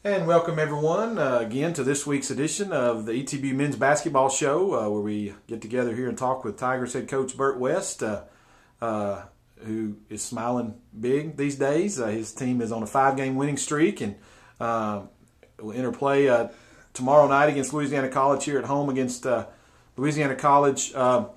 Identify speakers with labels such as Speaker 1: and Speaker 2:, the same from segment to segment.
Speaker 1: And welcome everyone again to this week's edition of the ETBU Men's Basketball Show, where we get together here and talk with Tigers head coach Bert West, who is smiling big these days. His team is on a 5-game winning streak and will interplay tomorrow night against Louisiana College here at home against Louisiana College to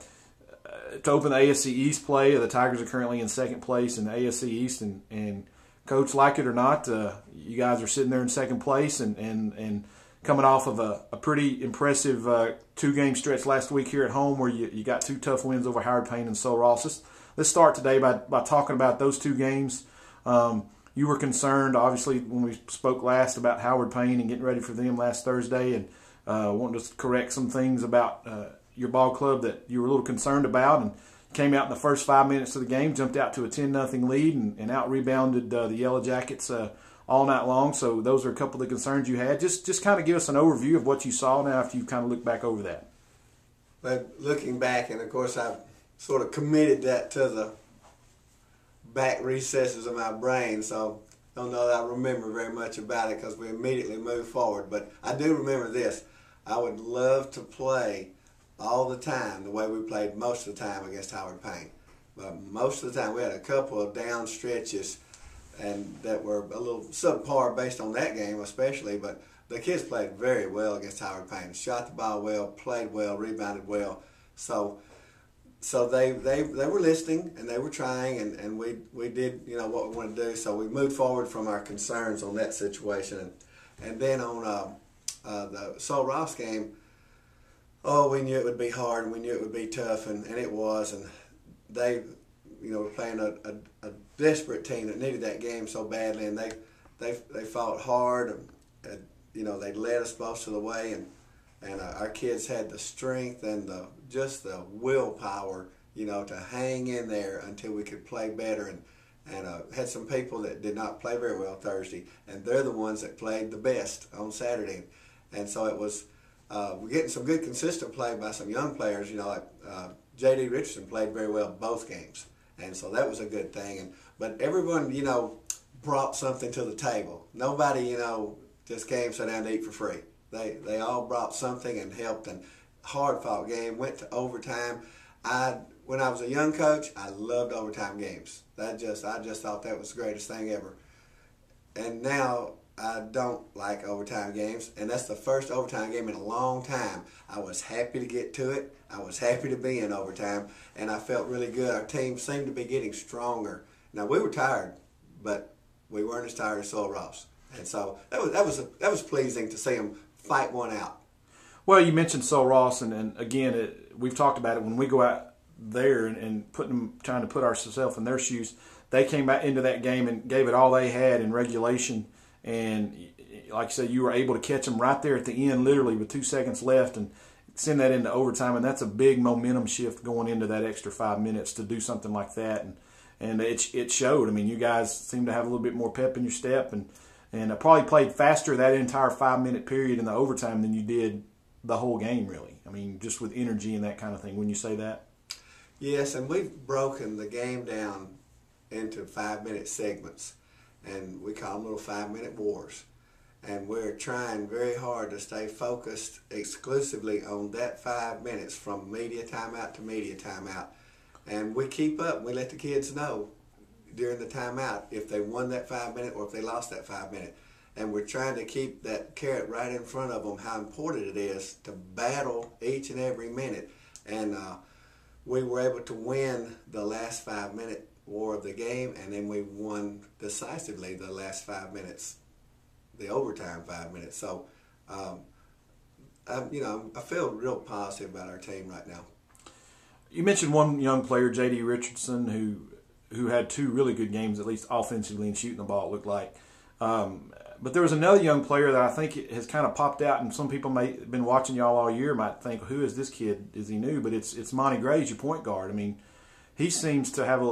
Speaker 1: open the ASC East play. The Tigers are currently in second place in the ASC East, and Coach, like it or not, you guys are sitting there in second place and coming off of a pretty impressive 2-game stretch last week here at home where you got 2 tough wins over Howard Payne and Sul Ross. Let's start today by talking about those 2 games. You were concerned, obviously, when we spoke last about Howard Payne and getting ready for them last Thursday, and wanted to correct some things about your ball club that you were a little concerned about, and came out in the first 5 minutes of the game, jumped out to a 10-0 lead, and out-rebounded the Yellow Jackets all night long. So those are a couple of the concerns you had. Just kind of give us an overview of what you saw now after you kind of look back over that.
Speaker 2: But looking back, and of course I've sort of committed that to the back recesses of my brain, so I don't know that I remember very much about it because we immediately moved forward. But I do remember this. I would love to play all the time the way we played most of the time against Howard Payne. But most of the time we had a couple of down stretches and that were a little subpar based on that game especially, but the kids played very well against Howard Payne. Shot the ball well, played well, rebounded well. So they were listening and they were trying, and we did what we wanted to do. So we moved forward from our concerns on that situation. And then on the Sul Ross game, we knew it would be hard and we knew it would be tough, and it was. And they, were playing a desperate team that needed that game so badly, and they fought hard. And, they led us most of the way, and our kids had the strength and just the willpower, to hang in there until we could play better. And had some people that did not play very well Thursday, and they're the ones that played the best on Saturday. And so it was. We're getting some good consistent play by some young players, like J.D. Richardson played very well both games, and so that was a good thing. But everyone, brought something to the table. Nobody, just came sat down to eat for free. They all brought something and helped, and hard-fought game, went to overtime. When I was a young coach, I loved overtime games. I just thought that was the greatest thing ever. And now I don't like overtime games, and that's the first overtime game in a long time. I was happy to get to it. I was happy to be in overtime, and I felt really good. Our team seemed to be getting stronger. Now, we were tired, but we weren't as tired as Sul Ross, and so that was pleasing to see them fight one out.
Speaker 1: Well, you mentioned Sul Ross, and again, we've talked about it when we go out there and trying to put ourselves in their shoes. They came back into that game and gave it all they had in regulation. And like I said, you were able to catch them right there at the end, literally with 2 seconds left, and send that into overtime. And that's a big momentum shift going into that extra 5 minutes to do something like that. And it showed. I mean, you guys seemed to have a little bit more pep in your step, and probably played faster that entire 5-minute period in the overtime than you did the whole game, really. I mean, just with energy and that kind of thing. Wouldn't you say that?
Speaker 2: Yes, and we've broken the game down into 5-minute segments. And we call them little 5-minute wars. And we're trying very hard to stay focused exclusively on that 5 minutes from media timeout to media timeout. And we keep up. We let the kids know during the timeout if they won that 5 minute or if they lost that 5 minute. And we're trying to keep that carrot right in front of them, how important it is to battle each and every minute. And we were able to win the last 5-minute war of the game, and then we won decisively the last 5 minutes, the overtime 5 minutes. So, I feel real positive about our team right now.
Speaker 1: You mentioned one young player, J.D. Richardson, who had 2 really good games, at least offensively and shooting the ball, it looked like. But there was another young player that I think has kind of popped out, and some people may have been watching y'all all year might think, who is this kid? Is he new? But it's Monty Graves, your point guard. I mean, he seems to have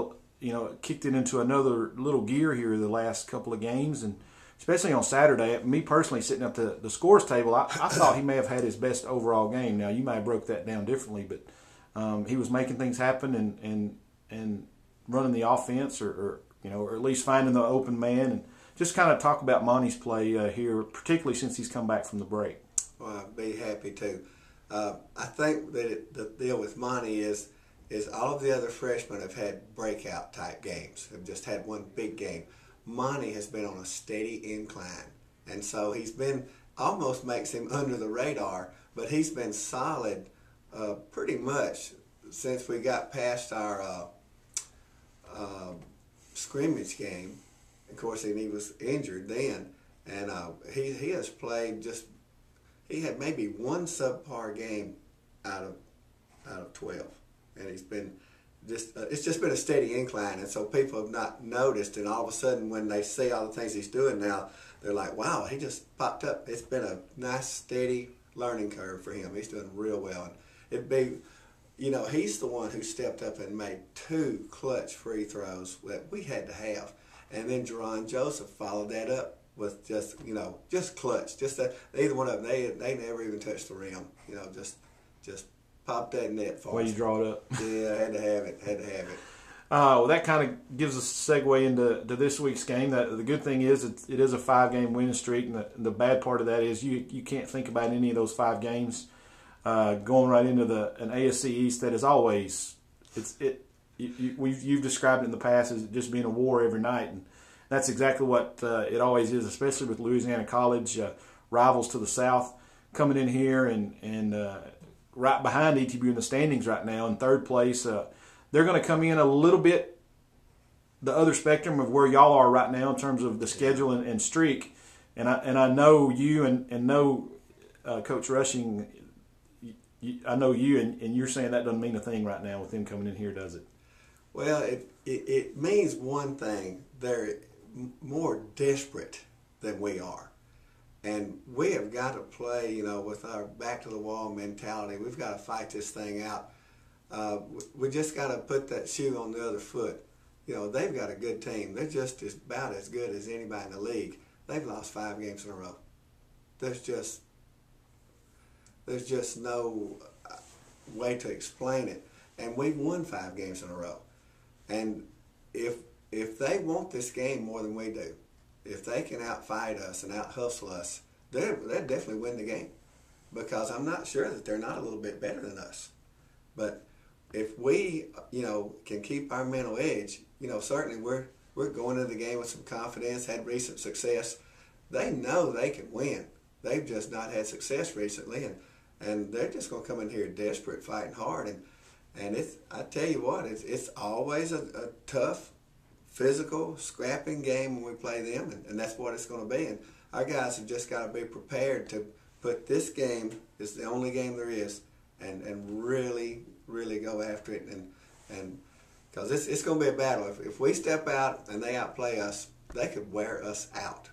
Speaker 1: kicked it into another little gear here the last couple of games, and especially on Saturday. Me personally, sitting at the scores table, I thought he may have had his best overall game. Now, you might have broke that down differently, but he was making things happen and running the offense, or at least finding the open man and just kind of talk about Monty's play here, particularly since he's come back from the break.
Speaker 2: Well, I'd be happy to. I think that the deal with Monty is all of the other freshmen have had breakout type games, have just had one big game. Monty has been on a steady incline, and so he's been, almost makes him under the radar, but he's been solid pretty much since we got past our scrimmage game. Of course, he was injured then, and he has played just, he had maybe one subpar game out of 12, and he's been just it's just been a steady incline, and so people have not noticed, and all of a sudden when they see all the things he's doing now, they're like, wow, he just popped up. It's been a nice steady learning curve for him. He's doing real well, and it'd be, you know, he's the one who stepped up and made 2 clutch free throws that we had to have, and then Jerron Joseph followed that up with just, you know, just clutch. Just that, either one of them, they never even touched the rim. You know, just popped that net for us.
Speaker 1: Way you draw it up.
Speaker 2: Yeah, had to have it.
Speaker 1: Well, that kind of gives us a segue into this week's game. The good thing is it is a 5-game winning streak, and the bad part of that is you can't think about any of those 5 games going right into an ASC East that is always you've described it in the past as just being a war every night, and that's exactly what it always is, especially with Louisiana College, rivals to the south, coming in here and right behind ETBU in the standings right now in 3rd place. They're going to come in a little bit the other spectrum of where y'all are right now in terms of the schedule and streak. And I know you and know Coach Rushing. I know you, and you're saying that doesn't mean a thing right now with them coming in here, does it?
Speaker 2: Well, it means one thing. They're more desperate than we are. And we have got to play, you know, with our back-to-the-wall mentality. We've got to fight this thing out. We just got to put that shoe on the other foot. You know, they've got a good team. They're just about as good as anybody in the league. They've lost 5 games in a row. There's just no way to explain it. And we've won 5 games in a row. And if they want this game more than we do, if they can outfight us and out-hustle us, they'll definitely win the game, because I'm not sure that they're not a little bit better than us. But if we, you know, can keep our mental edge, you know, certainly we're going into the game with some confidence, had recent success. They know they can win. They've just not had success recently, and they're just going to come in here desperate, fighting hard. And it's, I tell you what, it's always a tough, physical, scrapping game when we play them, and that's what it's going to be. And our guys have just got to be prepared to put this game, it's the only game there is, and really, really go after it, and because it's going to be a battle. If we step out and they outplay us, they could wear us out.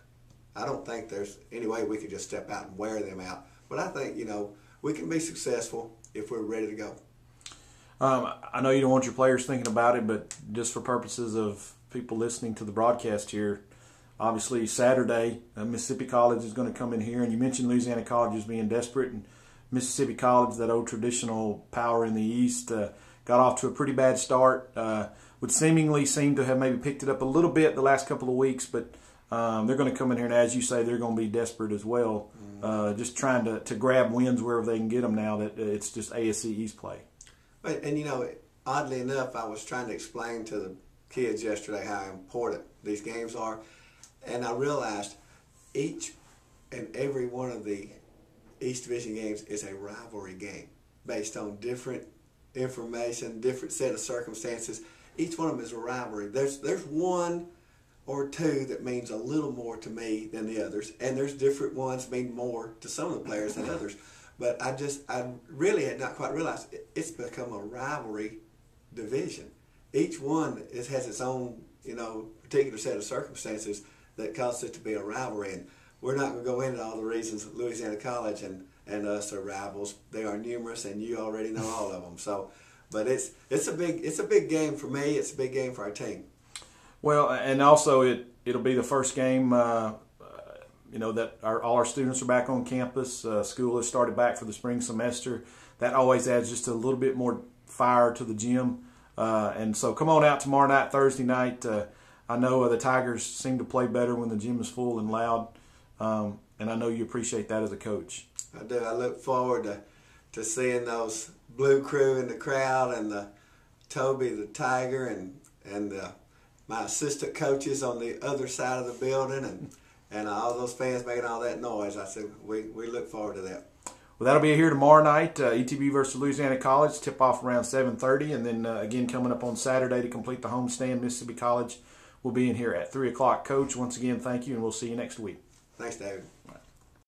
Speaker 2: I don't think there's any way we could just step out and wear them out, but I think, you know, we can be successful if we're ready to go.
Speaker 1: I know you don't want your players thinking about it, but just for purposes of people listening to the broadcast here, obviously Saturday, Mississippi College is going to come in here, and you mentioned Louisiana College as being desperate, and Mississippi College, that old traditional power in the East, got off to a pretty bad start. Would seemingly seem to have maybe picked it up a little bit the last couple of weeks, but they're going to come in here, and as you say, they're going to be desperate as well, just trying to grab wins wherever they can get them now that it's just ASC East play.
Speaker 2: And you know, oddly enough, I was trying to explain to the kids yesterday how important these games are, and I realized each and every one of the East Division games is a rivalry game based on different information, different set of circumstances. Each one of them is a rivalry. There's one or two that means a little more to me than the others, and there's different ones mean more to some of the players than others. But I really had not quite realized it's become a rivalry division. Each one has its own, you know, particular set of circumstances that cause it to be a rivalry. And we're not going to go into all the reasons that Louisiana College and us are rivals. They are numerous, and you already know all of them. So, but it's a big game for me. It's a big game for our team.
Speaker 1: Well, and also it'll be the first game. You know, that all our students are back on campus. School has started back for the spring semester. That always adds just a little bit more fire to the gym. And so come on out tomorrow night, Thursday night. I know the Tigers seem to play better when the gym is full and loud, and I know you appreciate that as a coach.
Speaker 2: I do. I look forward to seeing those Blue Crew in the crowd, and the Toby the Tiger, and my assistant coaches on the other side of the building, and all those fans making all that noise. I said we look forward to that.
Speaker 1: Well, that'll be here tomorrow night, ETBU versus Louisiana College, tip-off around 7:30, and then again coming up on Saturday to complete the homestand, Mississippi College will be in here at 3 o'clock. Coach, once again, thank you, and we'll see you next week.
Speaker 2: Thanks, David.